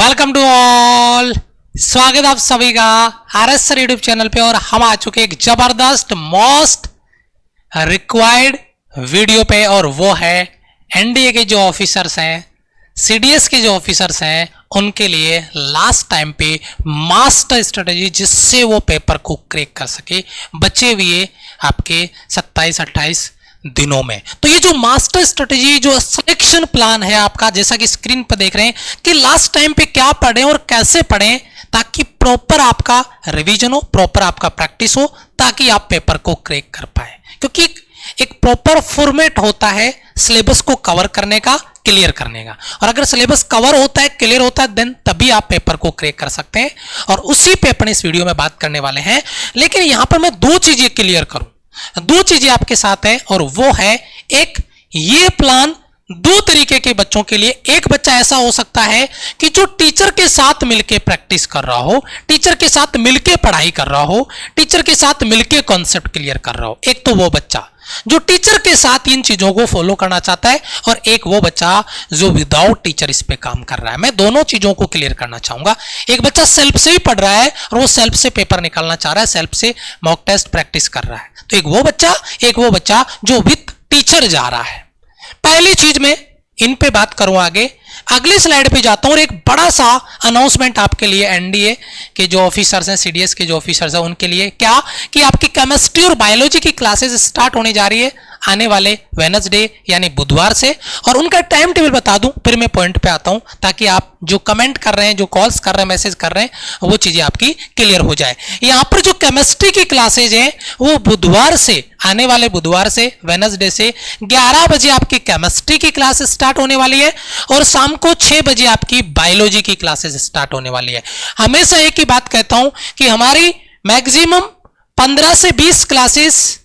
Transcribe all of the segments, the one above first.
Welcome to all. स्वागत आप सभी का आरएस सर यूट्यूब चैनल पे। और हम आ चुके एक जबरदस्त मोस्ट रिक्वायर्ड वीडियो पे, और वो है एनडीए के जो ऑफिसर्स हैं, सीडीएस के जो ऑफिसर्स हैं, उनके लिए लास्ट टाइम पे मास्टर स्ट्रेटेजी जिससे वो पेपर को क्रैक कर सके, बचे हुए आपके 27-28 दिनों में। तो ये जो मास्टर स्ट्रेटेजी, जो सिलेक्शन प्लान है आपका, जैसा कि स्क्रीन पर देख रहे हैं कि लास्ट टाइम पे क्या पढ़ें और कैसे पढ़ें ताकि प्रॉपर आपका रिवीजन हो, प्रॉपर आपका प्रैक्टिस हो, ताकि आप पेपर को क्रैक कर पाए। क्योंकि एक प्रॉपर फॉर्मेट होता है सिलेबस को कवर करने का, क्लियर करने का, और अगर सिलेबस कवर होता है, क्लियर होता है, देन तभी आप पेपर को क्रैक कर सकते हैं। और उसी पे अपने इस वीडियो में बात करने वाले हैं। लेकिन यहां पर मैं दो चीजें क्लियर करूं, दो चीजें आपके साथ है, और वो है एक, ये प्लान दो तरीके के बच्चों के लिए। एक बच्चा ऐसा हो सकता है कि जो टीचर के साथ मिलके प्रैक्टिस कर रहा हो, टीचर के साथ मिलके पढ़ाई कर रहा हो, टीचर के साथ मिलके कॉन्सेप्ट क्लियर कर रहा हो। एक तो वो बच्चा जो टीचर के साथ इन चीजों को फॉलो करना चाहता है, और एक वो बच्चा जो विदाउट टीचर इस पे काम कर रहा है। मैं दोनों चीजों को क्लियर करना चाहूंगा। एक बच्चा सेल्फ से ही पढ़ रहा है और वो सेल्फ से पेपर निकालना चाह रहा है, सेल्फ से मॉक टेस्ट प्रैक्टिस कर रहा है। तो एक वो बच्चा जो विद टीचर जा रहा है। पहली चीज में इन पे बात करूं आगे, अगली स्लाइड पे जाता हूं, और एक बड़ा सा अनाउंसमेंट आपके लिए एनडीए के जो ऑफिसर्स हैं, सीडीएस के जो ऑफिसर्स हैं, उनके लिए क्या कि आपकी केमिस्ट्री और बायोलॉजी की क्लासेस स्टार्ट होने जा रही है आने वाले वेडनेसडे यानी बुधवार से। और उनका टाइम टेबल बता दूं, फिर मैं पॉइंट पे आता हूं, ताकि आप जो कमेंट कर रहे हैं, जो कॉल्स कर रहे हैं, मैसेज कर रहे हैं, वो चीजें आपकी क्लियर हो जाए। यहां पर जो केमिस्ट्री की क्लासेज हैं वो बुधवार से, आने वाले बुधवार से, वेडनेसडे से 11 बजे आपकी केमिस्ट्री की क्लास स्टार्ट होने वाली है, और शाम को 6 बजे आपकी बायोलॉजी की क्लासेस स्टार्ट होने वाली है। हमेशा एक ही बात कहता हूं कि हमारी मैक्सिमम 15 से 20 क्लासेस,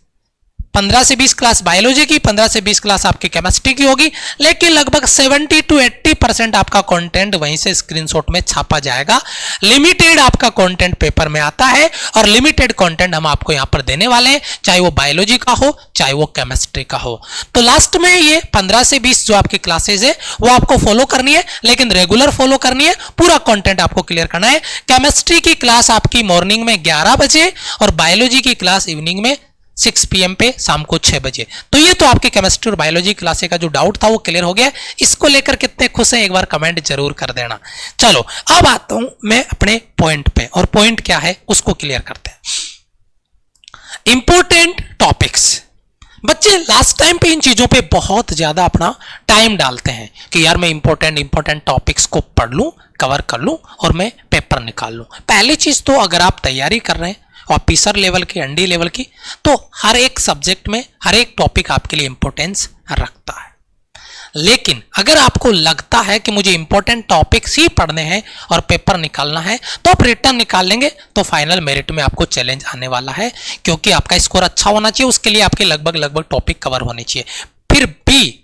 15 से 20 क्लास बायोलॉजी की, 15 से 20 क्लास आपकी केमिस्ट्री की होगी, लेकिन लगभग 70 to 80% आपका कंटेंट वहीं से स्क्रीनशॉट में छापा जाएगा। लिमिटेड आपका कंटेंट पेपर में आता है, और लिमिटेड कंटेंट हम आपको यहां पर देने वाले हैं, चाहे वो बायोलॉजी का हो, चाहे वो केमिस्ट्री का हो। तो लास्ट में ये 15 से 20 जो आपकी क्लासेज है वो आपको फॉलो करनी है, लेकिन रेगुलर फॉलो करनी है, पूरा कंटेंट आपको क्लियर करना है। केमिस्ट्री की क्लास आपकी मॉर्निंग में 11 बजे, और बायोलॉजी की क्लास इवनिंग में 6 PM पे, शाम को 6 बजे। तो ये तो आपकी केमिस्ट्री और बायोलॉजी क्लासे का जो डाउट था वो क्लियर हो गया। इसको लेकर कितने खुश हैं, एक बार कमेंट जरूर कर देना। चलो अब आता हूं मैं अपने पॉइंट पे, और पॉइंट क्या है उसको क्लियर करते हैं। Important topics. बच्चे लास्ट टाइम पे इन चीजों पे बहुत ज्यादा अपना टाइम डालते हैं कि यार मैं इंपॉर्टेंट टॉपिक्स को पढ़ लूं, कवर कर लूं, और मैं पेपर निकाल लूं। पहली चीज तो अगर आप तैयारी कर रहे हैं ऑफिसर लेवल की, एनडी लेवल की, तो हर एक सब्जेक्ट में हर एक टॉपिक आपके लिए इंपॉर्टेंस रखता है। लेकिन अगर आपको लगता है कि मुझे इंपॉर्टेंट टॉपिक्स ही पढ़ने हैं और पेपर निकालना है, तो आप रिटर्न निकाल लेंगे, तो फाइनल मेरिट में आपको चैलेंज आने वाला है, क्योंकि आपका स्कोर अच्छा होना चाहिए, उसके लिए आपके लगभग टॉपिक कवर होने चाहिए। फिर भी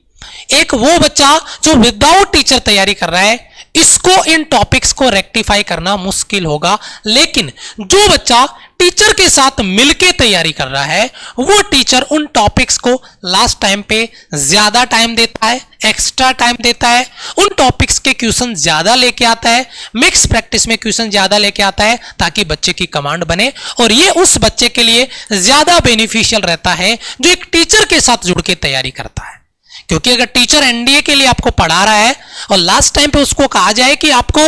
एक वो बच्चा जो विदाउट टीचर तैयारी कर रहा है, इसको इन टॉपिक्स को रेक्टिफाई करना मुश्किल होगा। लेकिन जो बच्चा टीचर के साथ मिलके तैयारी कर रहा है, वो टीचर उन टॉपिक्स को लास्ट टाइम पे ज्यादा टाइम देता है, एक्स्ट्रा टाइम देता है, उन टॉपिक्स के क्वेश्चन ज्यादा लेके आता है, मिक्स प्रैक्टिस में क्वेश्चन ज्यादा लेके आता है, ताकि बच्चे की कमांड बने। और ये उस बच्चे के लिए ज्यादा बेनिफिशियल रहता है जो एक टीचर के साथ जुड़ के तैयारी करता है। क्योंकि अगर टीचर एनडीए के लिए आपको पढ़ा रहा है और लास्ट टाइम पे उसको कहा जाए कि आपको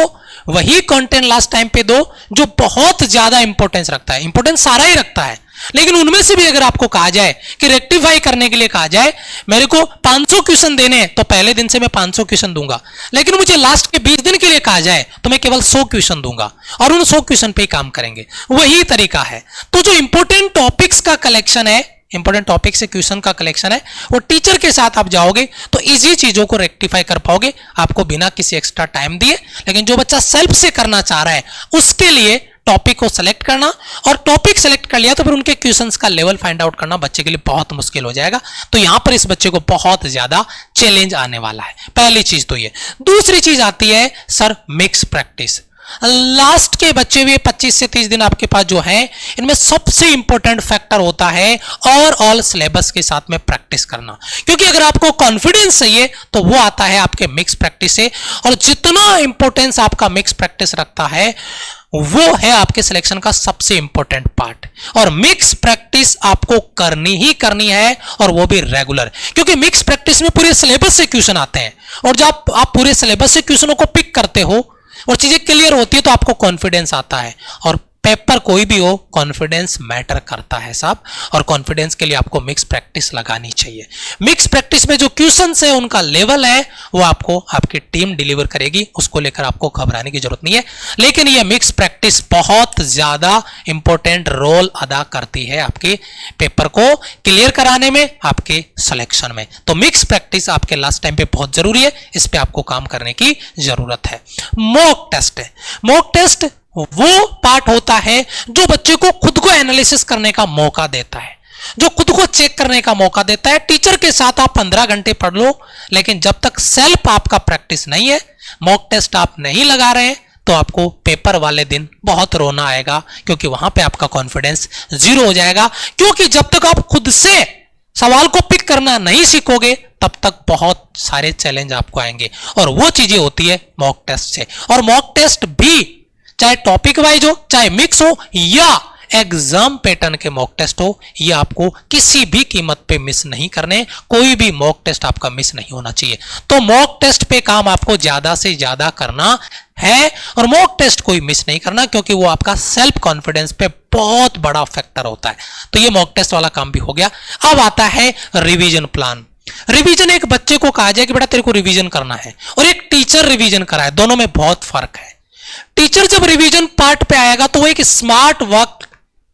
वही कंटेंट लास्ट टाइम पे दो जो बहुत ज्यादा इंपॉर्टेंस रखता है, इंपॉर्टेंस सारा ही रखता है, लेकिन उनमें से भी अगर आपको कहा जाए कि रेक्टिफाई करने के लिए कहा जाए मेरे को 500 क्वेश्चन देने हैं, तो पहले दिन से मैं 500 क्वेश्चन दूंगा, लेकिन मुझे लास्ट के 20 दिन के लिए कहा जाए तो मैं केवल 100 क्वेश्चन दूंगा, और उन 100 क्वेश्चन पे ही काम करेंगे। वही तरीका है। तो जो इंपॉर्टेंट टॉपिक्स का कलेक्शन है, इंपॉर्टेंट टॉपिक से क्वेश्चन का कलेक्शन है, वो टीचर के साथ आप जाओगे तो इजी चीजों को रेक्टिफाई कर पाओगे, आपको बिना किसी एक्स्ट्रा टाइम दिए। लेकिन जो बच्चा सेल्फ से करना चाह रहा है, उसके लिए टॉपिक को सेलेक्ट करना, और टॉपिक सेलेक्ट कर लिया तो फिर उनके क्वेश्चंस का लेवल फाइंड आउट करना बच्चे के लिए बहुत मुश्किल हो जाएगा। तो यहां पर इस बच्चे को बहुत ज्यादा चैलेंज आने वाला है। पहली चीज तो ये। दूसरी चीज आती है सर मिक्स प्रैक्टिस। लास्ट के बचे हुए 25 से 30 दिन आपके पास जो है, इनमें सबसे इंपॉर्टेंट फैक्टर होता है ओवरऑल सिलेबस के साथ में प्रैक्टिस करना। क्योंकि अगर आपको कॉन्फिडेंस चाहिए तो वो आता है आपके मिक्स प्रैक्टिस से, और जितना इंपॉर्टेंस आपका मिक्स प्रैक्टिस रखता है वो है आपके सिलेक्शन का सबसे इंपॉर्टेंट पार्ट। और मिक्स प्रैक्टिस आपको करनी ही करनी है, और वो भी रेगुलर, क्योंकि मिक्स प्रैक्टिस में पूरे सिलेबस से क्वेश्चन आते हैं, और जब आप पूरे सिलेबस से क्वेश्चनों को पिक करते हो और चीजें क्लियर होती है तो आपको कॉन्फिडेंस आता है। और पेपर कोई भी हो, कॉन्फिडेंस मैटर करता है साहब, और कॉन्फिडेंस के लिए आपको मिक्स प्रैक्टिस लगानी चाहिए। मिक्स प्रैक्टिस में जो क्वेश्चंस है उनका लेवल है वो आपको आपकी टीम डिलीवर करेगी, उसको लेकर आपको घबराने की जरूरत नहीं है। लेकिन ये मिक्स प्रैक्टिस बहुत ज्यादा इंपॉर्टेंट रोल अदा करती है आपके पेपर को क्लियर कराने में, आपके सिलेक्शन में। तो मिक्स प्रैक्टिस आपके लास्ट टाइम पे बहुत जरूरी है, इस पे आपको काम करने की जरूरत है। मॉक टेस्ट है, मॉक टेस्ट वो पार्ट होता है जो बच्चे को खुद को एनालिसिस करने का मौका देता है, जो खुद को चेक करने का मौका देता है। टीचर के साथ आप 15 घंटे पढ़ लो, लेकिन जब तक सेल्फ आपका प्रैक्टिस नहीं है, मॉक टेस्ट आप नहीं लगा रहे हैं, तो आपको पेपर वाले दिन बहुत रोना आएगा, क्योंकि वहां पे आपका कॉन्फिडेंस जीरो हो जाएगा। क्योंकि जब तक आप खुद से सवाल को पिक करना नहीं सीखोगे तब तक बहुत सारे चैलेंज आपको आएंगे, और वो चीजें होती है मॉक टेस्ट से। और मॉक टेस्ट भी चाहे टॉपिक वाइज हो, चाहे मिक्स हो, या एग्जाम पैटर्न के मॉक टेस्ट हो, ये आपको किसी भी कीमत पे मिस नहीं करने। कोई भी मॉक टेस्ट आपका मिस नहीं होना चाहिए। तो मॉक टेस्ट पे काम आपको ज्यादा से ज्यादा करना है, और मॉक टेस्ट कोई मिस नहीं करना, क्योंकि वो आपका सेल्फ कॉन्फिडेंस पे बहुत बड़ा फैक्टर होता है। तो ये मॉक टेस्ट वाला काम भी हो गया। अब आता है रिवीजन प्लान। रिवीजन एक बच्चे को कहा जाए कि बेटा तेरे को रिवीजन करना है, और एक टीचर रिवीजन कराए, दोनों में बहुत फर्क है। टीचर जब रिवीजन पार्ट पे आएगा तो वो एक स्मार्ट वर्क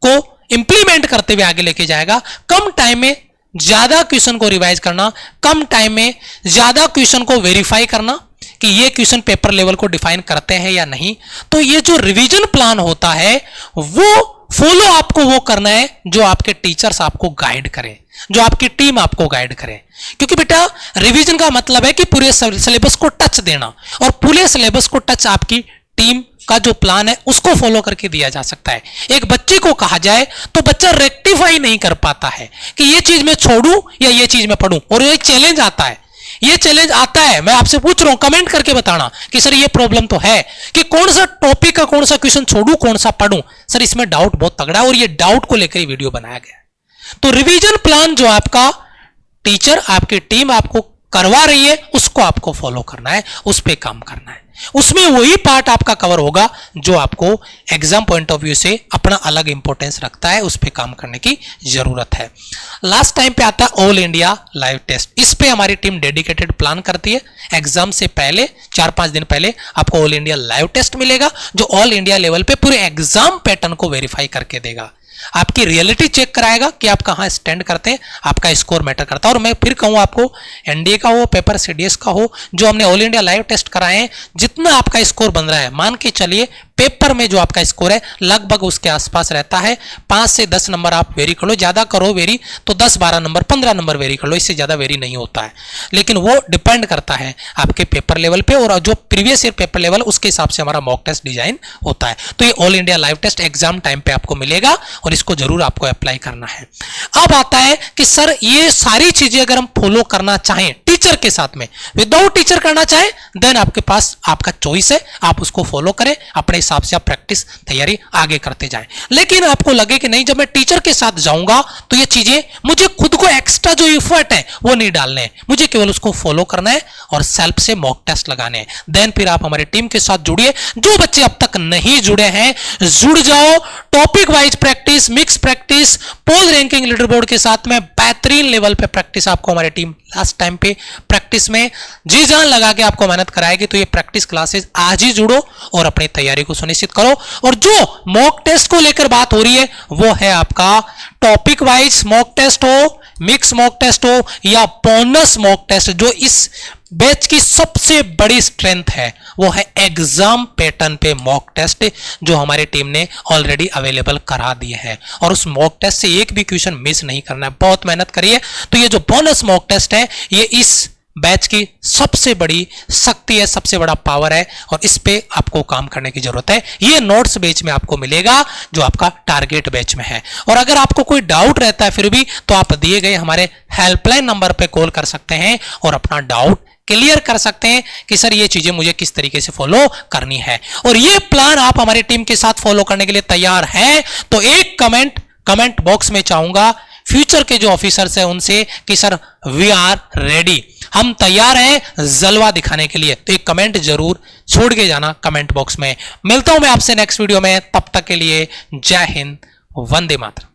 को इंप्लीमेंट करते हुए आगे लेके जाएगा। कम टाइम में ज्यादा क्वेश्चन को रिवाइज करना, कम टाइम में ज्यादा क्वेश्चन को वेरीफाई करना कि ये क्वेश्चन पेपर लेवल को डिफाइन करते हैं या नहीं। तो ये जो रिवीजन प्लान होता है वो फॉलो आपको वो करना है जो आपके टीचर्स आपको गाइड करें, जो आपकी टीम आपको गाइड करे। क्योंकि बेटा रिवीजन का मतलब है कि पूरे सिलेबस को टच देना, और पूरे सिलेबस को टच आपकी टीम का जो प्लान है उसको फॉलो करके दिया जा सकता है। एक बच्चे को कहा जाए तो बच्चा रेक्टिफाई नहीं कर पाता है कि ये चीज मैं छोड़ूं या ये चीज मैं पढ़ूं, और ये चैलेंज आता है। ये चैलेंज आता है, मैं आपसे पूछ रहा हूं, कमेंट करके बताना कि सर ये प्रॉब्लम तो है कि कौन सा टॉपिक का कौन सा क्वेश्चन छोड़ूं, कौन सा पढ़ूं। सर इसमें डाउट बहुत तगड़ा है, और ये डाउट को लेकर ही वीडियो बनाया गया। तो रिवीजन प्लान जो आपका टीचर, आपकी टीम आपको करवा रही है, उसको आपको फॉलो करना है, उस पर काम करना है। उसमें वही पार्ट आपका कवर होगा जो आपको एग्जाम पॉइंट ऑफ व्यू से अपना अलग इंपॉर्टेंस रखता है, उस पर काम करने की जरूरत है। लास्ट टाइम पे आता है ऑल इंडिया लाइव टेस्ट। इस पे हमारी टीम डेडिकेटेड प्लान करती है। एग्जाम से पहले 4-5 दिन पहले आपको ऑल इंडिया लाइव टेस्ट मिलेगा, जो ऑल इंडिया लेवल पे पूरे एग्जाम पैटर्न को वेरीफाई करके देगा, आपकी रियलिटी चेक कराएगा कि आप कहां स्टैंड करते हैं, आपका स्कोर मैटर करता है। और मैं फिर कहूं आपको, एनडीए का हो, पेपर सीडीएस का हो, जो हमने ऑल इंडिया लाइव टेस्ट कराए हैं, जितना आपका स्कोर बन रहा है, मान के चलिए पेपर में जो आपका स्कोर है लगभग उसके आसपास रहता है। 5 से 10 नंबर आप वेरी कर लो, ज्यादा करो वेरी तो 10-12 नंबर, 15 नंबर वेरी कर लो, इससे ज्यादा वेरी नहीं होता है। लेकिन वो डिपेंड करता है आपके पेपर लेवल पे, और जो प्रीवियस ईयर पेपर लेवल उसके हिसाब से हमारा मॉक टेस्ट डिजाइन होता है। तो ये all India live test exam time पे आपको मिलेगा, और इसको जरूर आपको अप्लाई करना है। अब आता है कि सर ये सारी चीजें अगर हम फॉलो करना चाहें टीचर के साथ में, विदाउट टीचर करना चाहें, देन आपके पास आपका चॉइस है, आप उसको फॉलो करें, अपने हिसाब से आप प्रैक्टिस तैयारी आगे करते जाएं। लेकिन आपको लगे कि नहीं, जब मैं टीचर के साथ जाऊंगा तो ये चीजें मुझे खुद को एक्स्ट्रा जो एफर्ट है वो नहीं डालने हैं, मुझे केवल उसको फॉलो करना है और सेल्फ से मॉक टेस्ट लगाने हैं। देन फिर आप हमारी टीम के साथ जुड़िए। जो बच्चे अब तक नहीं जुड़े हैं, जुड़ जाओ। Topic wise practice, mix practice, pose ranking leader board के साथ में बेहतरीन लेवल पे प्रैक्टिस आपको हमारी टीम लास्ट टाइम पे प्रैक्टिस में जी जान लगा के आपको मेहनत कराएगी। तो ये प्रैक्टिस क्लासेस आज ही जुड़ो और अपनी तैयारी को सुनिश्चित करो। और जो मॉक टेस्ट को लेकर बात हो रही है वो है आपका टॉपिक वाइज मॉक टेस्ट हो, मिक्स मॉक टेस्ट हो या बोनस मॉक टेस्ट। जो इस बैच की सबसे बड़ी स्ट्रेंथ है वो है एग्जाम पैटर्न पे मॉक टेस्ट, जो हमारी टीम ने ऑलरेडी अवेलेबल करा दिए हैं। और उस मॉक टेस्ट से एक भी क्वेश्चन मिस नहीं करना है, बहुत मेहनत करिए। तो ये जो बोनस मॉक टेस्ट है ये इस बैच की सबसे बड़ी शक्ति है, सबसे बड़ा पावर है और इस पे आपको काम करने की जरूरत है। ये नोट्स बैच में आपको मिलेगा जो आपका टारगेट बैच में है। और अगर आपको कोई डाउट रहता है फिर भी, तो आप दिए गए हमारे हेल्पलाइन नंबर पे कॉल कर सकते हैं और अपना डाउट क्लियर कर सकते हैं कि सर ये चीजें मुझे किस तरीके से फॉलो करनी है। और ये प्लान आप हमारी टीम के साथ फॉलो करने के लिए तैयार हैं तो एक कमेंट बॉक्स में चाहूंगा फ्यूचर के जो ऑफिसर्स हैं उनसे कि सर वी आर रेडी, हम तैयार हैं जलवा दिखाने के लिए। तो एक कमेंट जरूर छोड़ के जाना कमेंट बॉक्स में। मिलता हूं मैं आपसे नेक्स्ट वीडियो में, तब तक के लिए जय हिंद, वंदे मातरम।